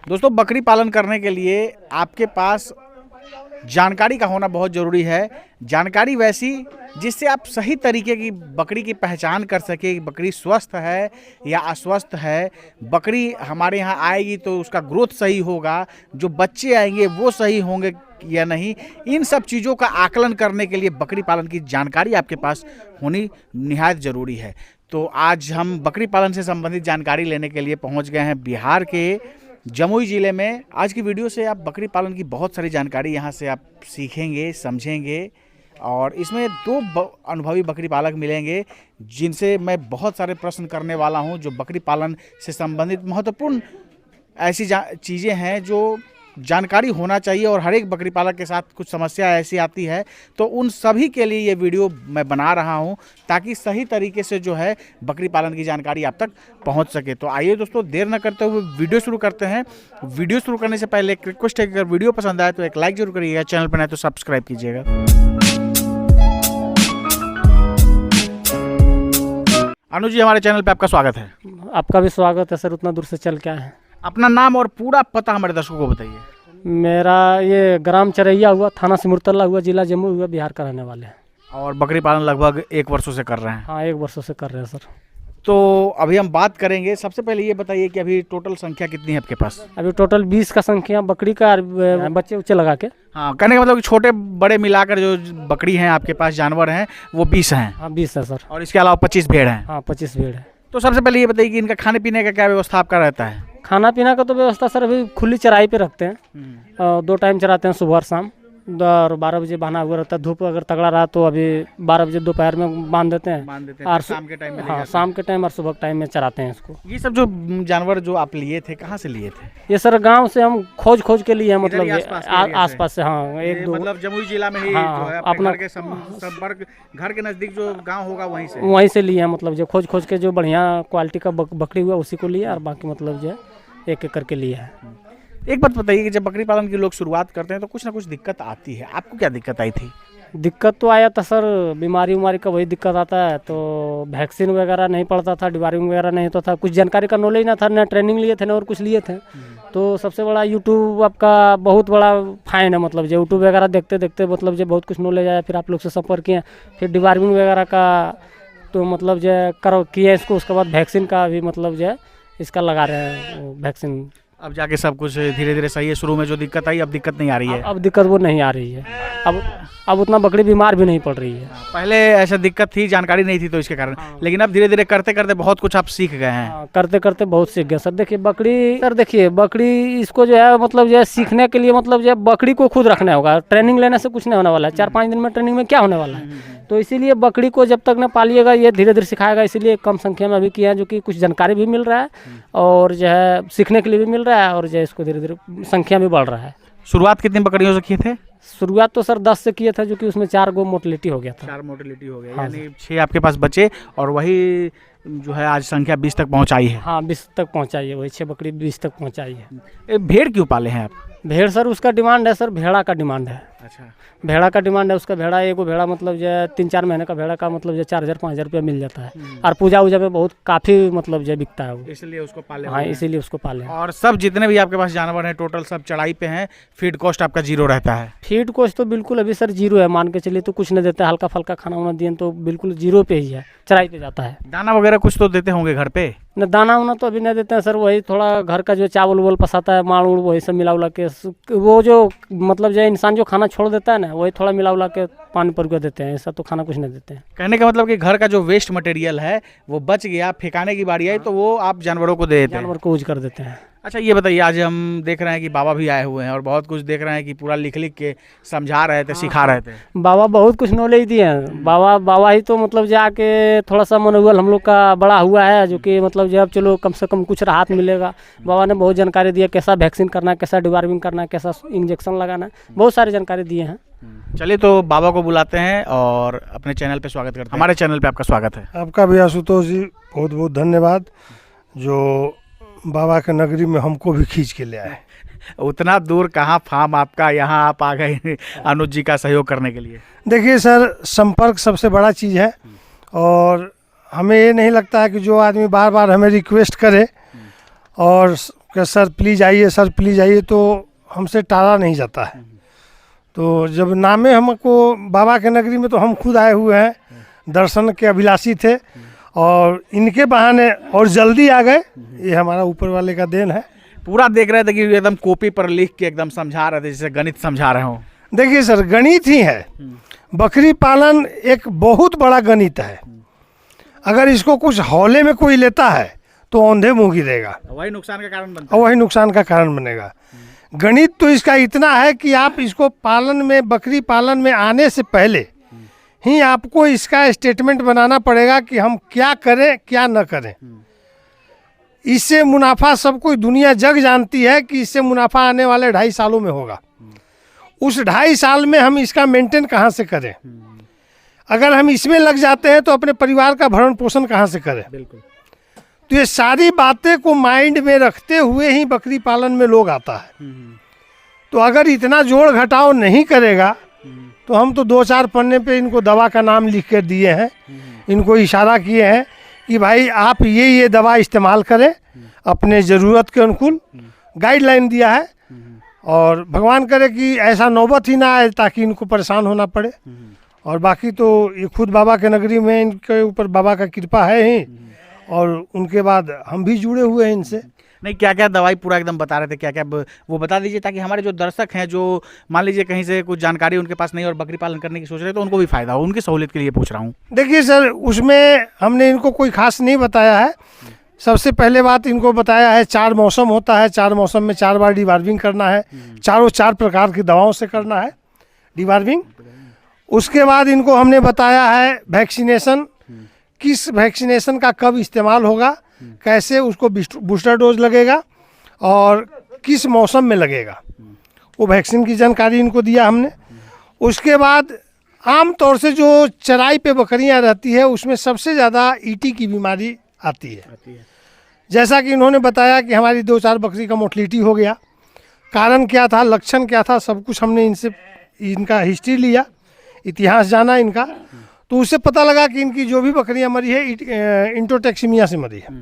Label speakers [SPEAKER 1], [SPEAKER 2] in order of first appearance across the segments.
[SPEAKER 1] दोस्तों बकरी पालन करने के लिए आपके पास जानकारी का होना बहुत ज़रूरी है। जानकारी वैसी जिससे आप सही तरीके की बकरी की पहचान कर सके कि बकरी स्वस्थ है या अस्वस्थ है। बकरी हमारे यहाँ आएगी तो उसका ग्रोथ सही होगा, जो बच्चे आएंगे वो सही होंगे या नहीं। इन सब चीज़ों का आकलन करने के लिए बकरी पालन की जानकारी आपके पास होनी निहायत ज़रूरी है। तो आज हम बकरी पालन से संबंधित जानकारी लेने के लिए पहुँच गए हैं बिहार के जमुई ज़िले में। आज की वीडियो से आप बकरी पालन की बहुत सारी जानकारी यहाँ से आप सीखेंगे, समझेंगे और इसमें दो अनुभवी बकरी पालक मिलेंगे जिनसे मैं बहुत सारे प्रश्न करने वाला हूँ, जो बकरी पालन से संबंधित महत्वपूर्ण ऐसी चीज़ें हैं जो जानकारी होना चाहिए। और हर एक बकरी पालक के साथ कुछ समस्या ऐसी आती है, तो उन सभी के लिए ये वीडियो मैं बना रहा हूं ताकि सही तरीके से जो है बकरी पालन की जानकारी आप तक पहुंच सके। तो आइए दोस्तों, देर न करते हुए वीडियो शुरू करते हैं। वीडियो शुरू करने से पहले एक रिक्वेस्ट है कि अगर वीडियो पसंद आए तो एक लाइक जरूर करिएगा, चैनल पर नए तो सब्सक्राइब कीजिएगा। अनुज जी, हमारे चैनल पर आपका स्वागत है।
[SPEAKER 2] आपका भी स्वागत है सर, उतना दूर से चल के आए हैं।
[SPEAKER 1] अपना नाम और पूरा पता हमारे दर्शकों को बताइए।
[SPEAKER 2] मेरा ये ग्राम चरैया हुआ, थाना सिमुरतला हुआ, जिला जम्मू हुआ, बिहार का रहने वाले हैं।
[SPEAKER 1] और बकरी पालन लगभग 1 वर्षों से कर रहे हैं।
[SPEAKER 2] हाँ, 1 वर्षों से कर रहे हैं सर।
[SPEAKER 1] तो अभी हम बात करेंगे, सबसे पहले ये बताइए कि अभी टोटल संख्या कितनी है आपके पास?
[SPEAKER 2] अभी टोटल 20 का संख्या बकरी का, बच्चे उच्चे लगा के।
[SPEAKER 1] हाँ, कहने का मतलब कि छोटे बड़े मिलाकर जो बकरी हैं आपके पास, जानवर हैं, वो 20 हैं।
[SPEAKER 2] हाँ, 20 है सर।
[SPEAKER 1] और इसके अलावा 25 भेड़ हैं।
[SPEAKER 2] हाँ, 25 भेड़ है।
[SPEAKER 1] तो सबसे पहले ये बताइए कि इनका खाने पीने का क्या व्यवस्था आपका रहता है?
[SPEAKER 2] खाना पीना का तो व्यवस्था सर अभी खुली चराई पे रखते हैं। 2 टाइम चराते हैं, सुबह और शाम। और 12 बजे बांधा हुआ रहता है। धूप अगर तगड़ा रहा तो अभी 12 बजे दोपहर में बांध देते हैं और
[SPEAKER 1] शाम के टाइम में।
[SPEAKER 2] हाँ, शाम के टाइम और सुबह के टाइम में चराते हैं इसको।
[SPEAKER 1] ये सब जो जानवर जो आप लिए थे, कहाँ से लिए थे?
[SPEAKER 2] ये सर गांव से हम खोज के लिए, मतलब आसपास से। हाँ, 1-2
[SPEAKER 1] मतलब जमुई जिला में ही
[SPEAKER 2] हाँ,
[SPEAKER 1] जो है अपना घर के संपर्क, घर के नजदीक जो गांव होगा वहीं से
[SPEAKER 2] लिए हैं। मतलब जो खोज के जो बढ़िया क्वालिटी का बकरी हुआ उसी को लिया, और बाकी मतलब जो है एक करके लिया है।
[SPEAKER 1] एक बात बताइए कि जब बकरी पालन की लोग शुरुआत करते हैं तो कुछ ना कुछ दिक्कत आती है। आपको क्या दिक्कत आई थी?
[SPEAKER 2] दिक्कत तो आया था सर, बीमारी का वही दिक्कत आता है। तो वैक्सीन वगैरह नहीं पड़ता था, डिवार्मिंग वगैरह नहीं होता था, कुछ जानकारी का नॉलेज ना था, ना ट्रेनिंग लिए थे ना और कुछ लिए थे। तो सबसे बड़ा यूट्यूब आपका बहुत बड़ा फाइन है। मतलब जो यूट्यूब वगैरह देखते देखते मतलब जो बहुत कुछ नॉलेज आया, फिर आप लोग से संपर्क किए, फिर डिवार्मिंग वगैरह का तो मतलब जो किया इसको। उसके बाद वैक्सीन का भी मतलब जो है इसका लगा रहे हैं वैक्सीन।
[SPEAKER 1] अब जाके सब कुछ धीरे धीरे सही है। शुरू में जो दिक्कत आई, अब दिक्कत नहीं आ रही है।
[SPEAKER 2] अब दिक्कत वो नहीं आ रही है। अब उतना बकरी बीमार भी नहीं पड़ रही है।
[SPEAKER 1] पहले ऐसा दिक्कत थी, जानकारी नहीं थी तो इसके कारण। लेकिन अब धीरे धीरे करते करते बहुत कुछ आप सीख गए हैं।
[SPEAKER 2] करते करते बहुत सीख गए सर। देखिए बकरी इसको जो है मतलब जो है सीखने के लिए मतलब जो है बकरी को खुद रखना होगा। ट्रेनिंग लेने से कुछ नहीं होने वाला है। 4-5 दिन में ट्रेनिंग में क्या होने वाला है। तो इसीलिए बकरी को जब तक न पालिएगा, ये धीरे धीरे सिखाएगा। इसीलिए कम संख्या में अभी किया है, जो कि कुछ जानकारी भी मिल रहा है और जो है सीखने के लिए भी मिल रहा है, और जो है इसको धीरे धीरे संख्या भी बढ़ रहा है।
[SPEAKER 1] शुरुआत कितनी बकरियों से किए थे?
[SPEAKER 2] शुरुआत तो सर 10 से किए थे, जो कि उसमें 4 गो मोर्टेलिटी हो गया था।
[SPEAKER 1] 4 मोर्टेलिटी हो गया।
[SPEAKER 2] हाँ,
[SPEAKER 1] यानी 6 आपके पास बचे और वही जो है आज संख्या 20 तक पहुंचाई है।
[SPEAKER 2] हाँ, 20 तक पहुंचाई है। वही 6 बकरी 20 तक पहुंचाई है।
[SPEAKER 1] भेड़ क्यों पाले हैं आप?
[SPEAKER 2] भेड़ सर उसका डिमांड है सर, भेड़ा का डिमांड है।
[SPEAKER 1] अच्छा,
[SPEAKER 2] भेड़ा का डिमांड है। उसका भेड़ा, एगो भेड़ा मतलब जो है 3-4 महीने का भेड़ा का मतलब जो 4,000-5,000 रुपया मिल जाता है। और पूजा वूजा में बहुत काफ़ी मतलब जो बिकता है वो,
[SPEAKER 1] इसलिए उसको पाले।
[SPEAKER 2] हाँ, इसीलिए उसको पाले।
[SPEAKER 1] और सब जितने भी आपके पास जानवर हैं टोटल सब चढ़ाई पे हैं, फीड कॉस्ट आपका 0 रहता है?
[SPEAKER 2] फीड कॉस्ट तो बिल्कुल अभी सर 0 है, मान के चलिए। तो कुछ नहीं देता है, हल्का फल्का खाना वाना दिए तो बिल्कुल 0 पे ही है, चढ़ाई पे जाता है।
[SPEAKER 1] दाना वगैरह कुछ तो देते होंगे घर पे?
[SPEAKER 2] न दाना वाना तो अभी नहीं देते हैं सर। वही थोड़ा घर का जो चावल वोल पसाता है, माड़ उड़, वही सब मिला उला के, वो जो मतलब जो इंसान जो खाना छोड़ देता है ना, वही थोड़ा मिला उला के पानी पर देते हैं। ऐसा तो खाना कुछ नहीं देते हैं।
[SPEAKER 1] कहने का मतलब कि घर का जो वेस्ट मटेरियल है वो बच गया, फेंकाने की बारी आई तो वो आप जानवरों को दे देते हैं,
[SPEAKER 2] जानवर को यूज कर देते हैं।
[SPEAKER 1] अच्छा, ये बताइए, आज हम देख रहे हैं कि बाबा भी आए हुए हैं और बहुत कुछ देख रहे हैं कि पूरा लिख के समझा रहे थे, सिखा रहे थे।
[SPEAKER 2] बाबा बहुत कुछ नॉलेज दिए हैं। बाबा ही तो मतलब जाके थोड़ा सा मनोबल हम लोग का बड़ा हुआ है, जो कि मतलब जब चलो कम से कम कुछ राहत मिलेगा। बाबा ने बहुत जानकारी दिया, कैसा वैक्सीन करना है, कैसा डिवार्मिंग करना है, कैसा इंजेक्शन लगाना है, बहुत सारी जानकारी दिए हैं।
[SPEAKER 1] चलिए तो बाबा को बुलाते हैं और अपने चैनल पे स्वागत करते हैं। हमारे चैनल पे आपका स्वागत है।
[SPEAKER 3] आपका भी आशुतोष जी बहुत बहुत धन्यवाद, जो बाबा के नगरी में हमको भी खींच के ले आए।
[SPEAKER 1] उतना दूर कहाँ फार्म आपका, यहाँ आप आ गए अनुज जी का सहयोग करने के लिए।
[SPEAKER 3] देखिए सर, संपर्क सबसे बड़ा चीज़ है। और हमें ये नहीं लगता है कि जो आदमी बार बार हमें रिक्वेस्ट करे और कि सर प्लीज़ आइए, सर प्लीज़ आइए, तो हमसे टाला नहीं जाता है। तो जब नामे हमको बाबा के नगरी में, तो हम खुद आए हुए हैं, दर्शन के अभिलाषी थे और इनके बहाने और जल्दी आ गए। ये हमारा ऊपर वाले का देन है।
[SPEAKER 1] पूरा देख रहे थे कि एकदम कॉपी पर लिख के एकदम समझा रहे थे, जैसे गणित समझा रहे हो।
[SPEAKER 3] देखिए सर, गणित ही है। बकरी पालन एक बहुत बड़ा गणित है। अगर इसको कुछ हौले में कोई लेता है तो औंधे मुँह गिरेगा,
[SPEAKER 1] वही नुकसान का कारण बनता
[SPEAKER 3] और वही नुकसान का कारण बनेगा। गणित तो इसका इतना है कि आप इसको पालन में, बकरी पालन में आने से पहले ही आपको इसका स्टेटमेंट बनाना पड़ेगा कि हम क्या करें क्या न करें। इससे मुनाफा सब कोई दुनिया जग जानती है कि इससे मुनाफा आने वाले 2.5 सालों में होगा। उस 2.5 साल में हम इसका मेंटेन कहाँ से करें? अगर हम इसमें लग जाते हैं तो अपने परिवार का भरण पोषण कहाँ से करें?
[SPEAKER 1] बिल्कुल।
[SPEAKER 3] तो ये सारी बातें को माइंड में रखते हुए ही बकरी पालन में लोग आता है। तो अगर इतना जोड़ घटाव नहीं करेगा तो हम तो 2-4 पन्ने पे इनको दवा का नाम लिख कर दिए हैं, इनको इशारा किए हैं कि भाई आप ये दवा इस्तेमाल करें अपने ज़रूरत के अनुकूल, गाइडलाइन दिया है। और भगवान करे कि ऐसा नौबत ही ना आए ताकि इनको परेशान होना पड़े। और बाकी तो ये खुद बाबा के नगरी में इनके ऊपर बाबा का कृपा है ही, और उनके बाद हम भी जुड़े हुए हैं इनसे।
[SPEAKER 1] नहीं, क्या क्या दवाई पूरा एकदम बता रहे थे, क्या क्या वो बता दीजिए, ताकि हमारे जो दर्शक हैं, जो मान लीजिए कहीं से कुछ जानकारी उनके पास नहीं और बकरी पालन करने की सोच रहे हैं, तो उनको भी फायदा हो, उनकी सहूलियत के लिए पूछ रहा हूँ।
[SPEAKER 3] देखिए सर, उसमें हमने इनको कोई खास नहीं बताया है। सबसे पहले बात इनको बताया है 4 मौसम होता है, 4 मौसम में 4 बार डिवार्मिंग करना है, चारों 4 प्रकार की दवाओं से करना है डिवार्मिंग। उसके बाद इनको हमने बताया है वैक्सीनेशन, किस वैक्सीनेशन का कब इस्तेमाल होगा, कैसे उसको बूस्टर डोज लगेगा और किस मौसम में लगेगा, वो वैक्सीन की जानकारी इनको दिया हमने। उसके बाद आम तौर से जो चराई पे बकरियां रहती है उसमें सबसे ज़्यादा ईटी की बीमारी आती है। जैसा कि इन्होंने बताया कि हमारी 2-4 बकरी का मोर्टलिटी हो गया, कारण क्या था, लक्षण क्या था, सब कुछ हमने इनसे इनका हिस्ट्री लिया, इतिहास जाना इनका। तो उससे पता लगा कि इनकी जो भी बकरियां मरी है इंट्रोटैक्सीमिया से मरी है।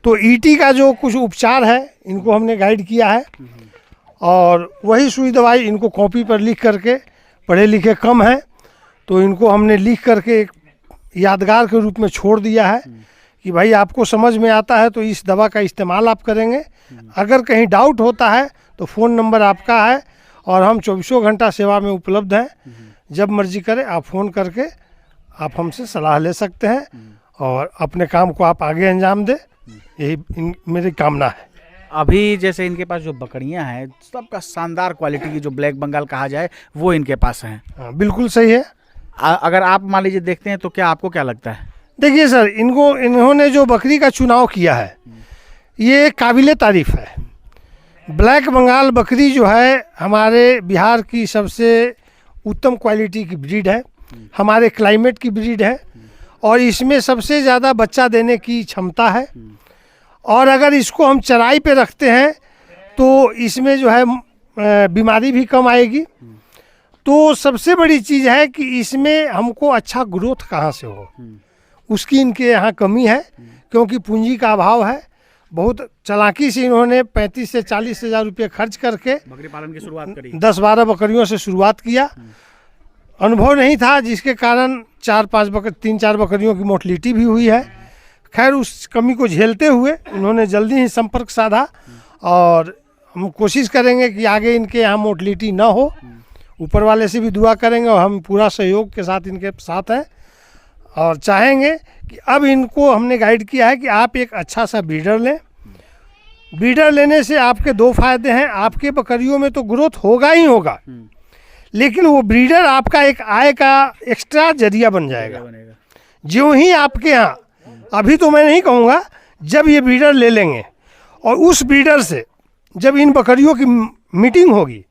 [SPEAKER 3] तो ईटी का जो कुछ उपचार है इनको हमने गाइड किया है, और वही सुई दवाई इनको कॉपी पर लिख करके, पढ़े लिखे कम है तो इनको हमने लिख करके एक यादगार के रूप में छोड़ दिया है कि भाई आपको समझ में आता है तो इस दवा का इस्तेमाल आप करेंगे। अगर कहीं डाउट होता है तो फ़ोन नंबर आपका है और हम 24 घंटा सेवा में उपलब्ध हैं। जब मर्जी करें आप फ़ोन करके आप हमसे सलाह ले सकते हैं और अपने काम को आप आगे अंजाम दें, यही मेरी कामना है।
[SPEAKER 1] अभी जैसे इनके पास जो बकरियां हैं सबका शानदार क्वालिटी की, जो ब्लैक बंगाल कहा जाए, वो इनके पास हैं।
[SPEAKER 3] हाँ, बिल्कुल सही है।
[SPEAKER 1] अगर आप मान लीजिए देखते हैं तो क्या आपको क्या लगता है?
[SPEAKER 3] देखिए सर, इन्होंने जो बकरी का चुनाव किया है ये काबिले तारीफ़ है। ब्लैक बंगाल बकरी जो है हमारे बिहार की सबसे उत्तम क्वालिटी की ब्रीड है, हमारे क्लाइमेट की ब्रीड है, और इसमें सबसे ज़्यादा बच्चा देने की क्षमता है। और अगर इसको हम चराई पे रखते हैं तो इसमें जो है बीमारी भी कम आएगी। तो सबसे बड़ी चीज़ है कि इसमें हमको अच्छा ग्रोथ कहाँ से हो, उसकी इनके यहाँ कमी है, क्योंकि पूंजी का अभाव है। बहुत चालाकी से इन्होंने 35 से 40 हज़ार रुपये खर्च करके
[SPEAKER 1] बकरी पालन की शुरुआत करी,
[SPEAKER 3] 10-12 बकरियों से शुरुआत किया। अनुभव नहीं था, जिसके कारण 3-4 बकरियों की मोर्टलिटी भी हुई है। खैर, उस कमी को झेलते हुए उन्होंने जल्दी ही संपर्क साधा, और हम कोशिश करेंगे कि आगे इनके यहाँ मोर्टलिटी ना हो। ऊपर वाले से भी दुआ करेंगे और हम पूरा सहयोग के साथ इनके साथ हैं, और चाहेंगे कि अब इनको हमने गाइड किया है कि आप एक अच्छा सा ब्रीडर लें। ब्रीडर लेने से आपके 2 फायदे हैं। आपके बकरियों में तो ग्रोथ होगा ही होगा, लेकिन वो ब्रीडर आपका एक आय का एक्स्ट्रा जरिया बन जाएगा। जो ही आपके यहाँ, अभी तो मैं नहीं कहूँगा, जब ये ब्रीडर ले लेंगे और उस ब्रीडर से जब इन बकरियों की मीटिंग होगी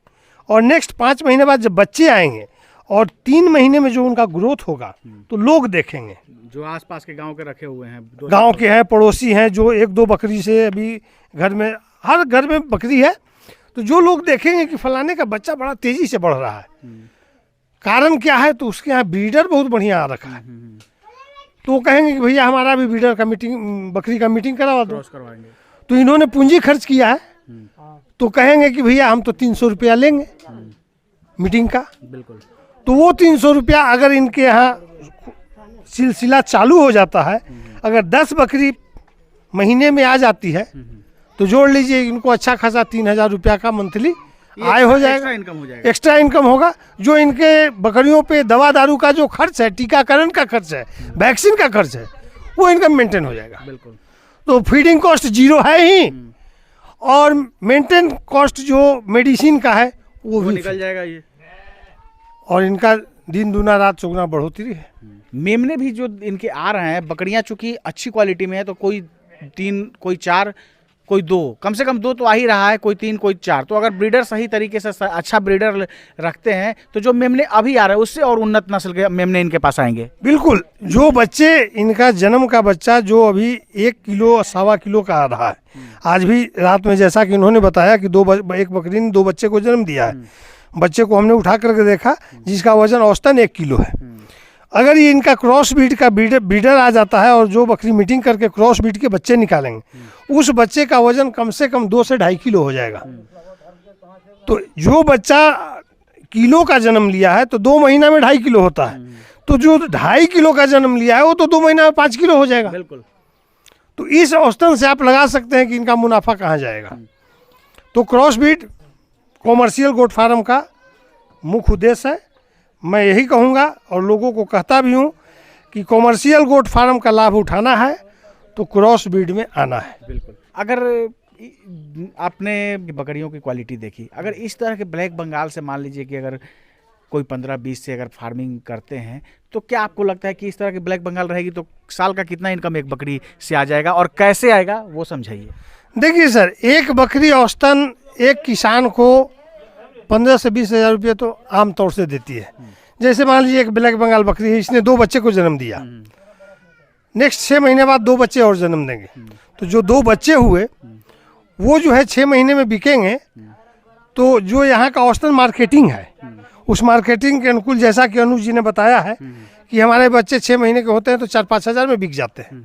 [SPEAKER 3] और नेक्स्ट 5 महीने बाद जब बच्चे आएंगे और 3 महीने में जो उनका ग्रोथ होगा तो लोग देखेंगे।
[SPEAKER 1] जो आसपास के गांव के रखे हुए हैं,
[SPEAKER 3] गांव के हैं, पड़ोसी हैं, जो 1-2 बकरी से अभी घर में, हर घर में बकरी है, तो जो लोग देखेंगे कि फलाने का बच्चा बड़ा तेज़ी से बढ़ रहा है, कारण क्या है, तो उसके यहाँ ब्रीडर बहुत बढ़िया आ रखा है। तो वो कहेंगे कि भैया हमारा भी ब्रीडर का मीटिंग, बकरी का मीटिंग करवा दो। तो इन्होंने पूंजी खर्च किया है, तो कहेंगे कि भैया हम तो 300 रुपया लेंगे मीटिंग का।
[SPEAKER 1] बिल्कुल।
[SPEAKER 3] तो वो 300 रुपया अगर इनके यहाँ सिलसिला चालू हो जाता है, अगर 10 बकरी महीने में आ जाती है, तो जोड़ लीजिए इनको अच्छा खासा 3000 रुपया का मंथली आय हो जाएगा,
[SPEAKER 1] एक्स्ट्रा इनकम हो जाएगा।
[SPEAKER 3] एक्स्ट्रा इनकम होगा। जो इनके बकरियों पे दवा दारू का जो खर्च है, टीकाकरण का खर्च है, वैक्सीन का खर्च है, वो इनकम मेंटेन हो जाएगा।
[SPEAKER 1] बिल्कुल।
[SPEAKER 3] तो फीडिंग कॉस्ट जीरो है ही, और मेंटेन कॉस्ट जो मेडिसिन का है वो भी
[SPEAKER 1] निकल जाएगा ये।
[SPEAKER 3] और इनका दिन दूना रात चौगुना बढ़ोतरी है।
[SPEAKER 1] मेमने भी जो इनके आ रहे हैं, बकरियां चूंकि अच्छी क्वालिटी में है, तो कोई 3, कोई 4, कोई 2, कम से कम 2 तो आ ही रहा है, कोई 3, कोई 4। तो अगर ब्रीडर सही तरीके से अच्छा ब्रीडर रखते हैं, तो जो मेमने अभी आ रहे हैं उससे और उन्नत नस्ल के मेमने इनके पास आएंगे।
[SPEAKER 3] बिल्कुल। जो बच्चे इनका जन्म का बच्चा जो अभी 1 किलो 1.25 किलो का आ रहा है, आज भी रात में जैसा कि इन्होंने बताया कि एक बकरी ने 2 बच्चे को जन्म दिया है, बच्चे को हमने उठा करके देखा जिसका वजन औसतन 1 किलो है। अगर ये इनका क्रॉस ब्रीड का ब्रीडर आ जाता है और जो बकरी मीटिंग करके क्रॉस ब्रीड के बच्चे निकालेंगे, उस बच्चे का वजन कम से कम 2 से 2.5 किलो हो जाएगा। तो जो बच्चा किलो का जन्म लिया है तो 2 महीना में 2.5 किलो होता है, तो जो 2.5 किलो का जन्म लिया है वो तो 2 महीना में 5 किलो हो जाएगा।
[SPEAKER 1] बिल्कुल।
[SPEAKER 3] तो इस औसतन से आप लगा सकते हैं कि इनका मुनाफा कहाँ जाएगा। तो cross breed commercial goat farm का मुख्य उद्देश्य है। मैं यही कहूँगा और लोगों को कहता भी हूँ कि कॉमर्शियल गोट फार्म का लाभ उठाना है तो क्रॉस ब्रीड में आना है।
[SPEAKER 1] बिल्कुल। अगर आपने बकरियों की क्वालिटी देखी, अगर इस तरह के ब्लैक बंगाल से मान लीजिए कि अगर कोई 15-20 से अगर फार्मिंग करते हैं, तो क्या आपको लगता है कि इस तरह की ब्लैक बंगाल रहेगी तो साल का कितना इनकम एक बकरी से आ जाएगा, और कैसे आएगा वो समझाइए।
[SPEAKER 3] देखिए सर, एक बकरी औसतन एक किसान को 15 से 20 हज़ार रुपये तो आम तौर से देती है। जैसे मान लीजिए एक ब्लैक बंगाल बकरी है, इसने 2 बच्चे को जन्म दिया, नेक्स्ट 6 महीने बाद 2 बच्चे और जन्म देंगे, तो जो 2 बच्चे हुए वो जो है 6 महीने में बिकेंगे। तो जो यहाँ का औसतन मार्केटिंग है, उस मार्केटिंग के अनुकूल जैसा कि अनुज जी ने बताया है कि हमारे बच्चे 6 महीने के होते हैं तो 4-5 हज़ार में बिक जाते हैं,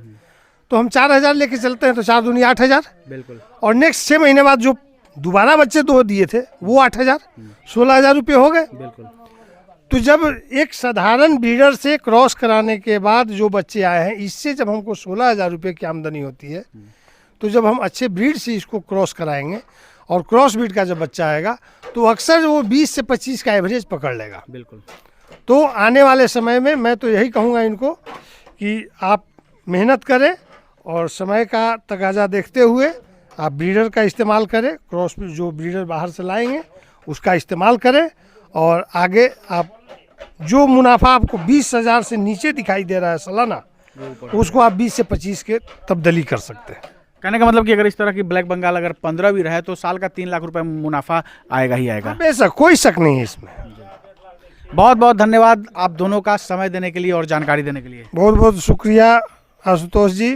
[SPEAKER 3] तो हम 4000 लेके चलते हैं तो 4 दूनी 8000।
[SPEAKER 1] बिल्कुल।
[SPEAKER 3] और नेक्स्ट 6 महीने बाद जो दोबारा बच्चे 2 दिए थे वो 8000, 16000 रुपये हो गए।
[SPEAKER 1] बिल्कुल।
[SPEAKER 3] तो जब एक साधारण ब्रीडर से क्रॉस कराने के बाद जो बच्चे आए हैं, इससे जब हमको 16000 रुपये की आमदनी होती है, तो जब हम अच्छे ब्रीड से इसको क्रॉस कराएंगे और क्रॉस ब्रीड का जब बच्चा आएगा तो अक्सर वो 20 से 25 का एवरेज पकड़ लेगा।
[SPEAKER 1] बिल्कुल।
[SPEAKER 3] तो आने वाले समय में मैं तो यही कहूँगा इनको कि आप मेहनत करें और समय का तकाजा देखते हुए आप ब्रीडर का इस्तेमाल करें, क्रॉस जो ब्रीडर बाहर से लाएंगे उसका इस्तेमाल करें, और आगे आप जो मुनाफा आपको 20,000 से नीचे दिखाई दे रहा है सालाना, उसको आप 20 से 25 के तब्दीली कर सकते हैं।
[SPEAKER 1] कहने का मतलब कि अगर इस तरह की ब्लैक बंगाल अगर 15 भी रहे तो साल का 3 लाख रुपए मुनाफा आएगा ही आएगा।
[SPEAKER 3] बेशक, कोई शक नहीं है इसमें।
[SPEAKER 1] बहुत बहुत धन्यवाद आप दोनों का समय देने के लिए और जानकारी देने के लिए।
[SPEAKER 3] बहुत बहुत शुक्रिया आशुतोष जी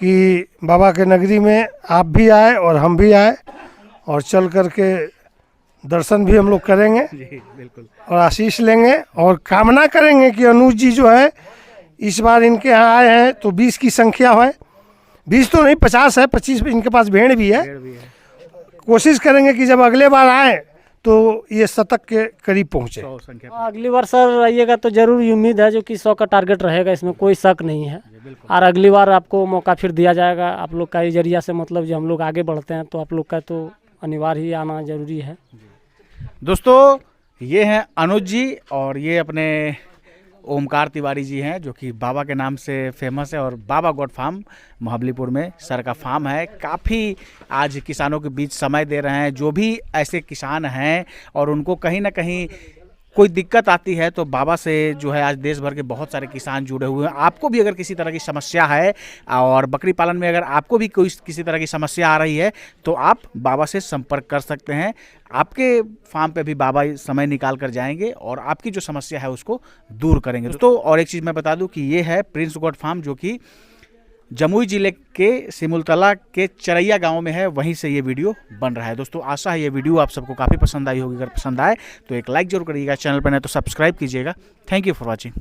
[SPEAKER 3] कि बाबा के नगरी में आप भी आए और हम भी आए, और चल करके दर्शन भी हम लोग करेंगे
[SPEAKER 1] जी बिल्कुल,
[SPEAKER 3] और आशीष लेंगे, और कामना करेंगे कि अनुज जी जो है इस बार इनके यहाँ आए हैं तो 20 की संख्या है, 20 तो नहीं 50 है, 25 इनके पास भेड़ भी है। कोशिश करेंगे कि जब अगले बार आए तो ये 100 के करीब पहुँचे।
[SPEAKER 2] अगली बार सर आइएगा तो जरूर उम्मीद है जो कि 100 का टारगेट रहेगा, इसमें कोई शक नहीं है। और अगली बार आपको मौका फिर दिया जाएगा आप लोग का ही जरिया से, मतलब जो हम लोग आगे बढ़ते हैं तो आप लोग का तो अनिवार्य ही आना जरूरी है।
[SPEAKER 1] दोस्तों ये हैं अनुज जी और ये अपने ओमकार तिवारी जी हैं जो कि बाबा के नाम से फेमस है, और बाबा गोट फार्म महाबलीपुर में सर का फार्म है। काफ़ी आज किसानों के बीच समय दे रहे हैं, जो भी ऐसे किसान हैं और उनको कहीं ना कहीं कोई दिक्कत आती है तो बाबा से जो है आज देश भर के बहुत सारे किसान जुड़े हुए हैं। आपको भी अगर किसी तरह की समस्या है और बकरी पालन में अगर आपको भी कोई किसी तरह की समस्या आ रही है तो आप बाबा से संपर्क कर सकते हैं। आपके फार्म पे भी बाबा समय निकाल कर जाएंगे और आपकी जो समस्या है उसको दूर करेंगे। दोस्तों और एक चीज़ मैं बता दूं कि ये है प्रिंस गोट फार्म जो कि जमुई जिले के सिमुलतला के चरैया गांव में है, वहीं से ये वीडियो बन रहा है। दोस्तों आशा है ये वीडियो आप सबको काफ़ी पसंद आई होगी। अगर पसंद आए तो एक लाइक जरूर करिएगा, चैनल पर नहीं तो सब्सक्राइब कीजिएगा। Thank you for watching.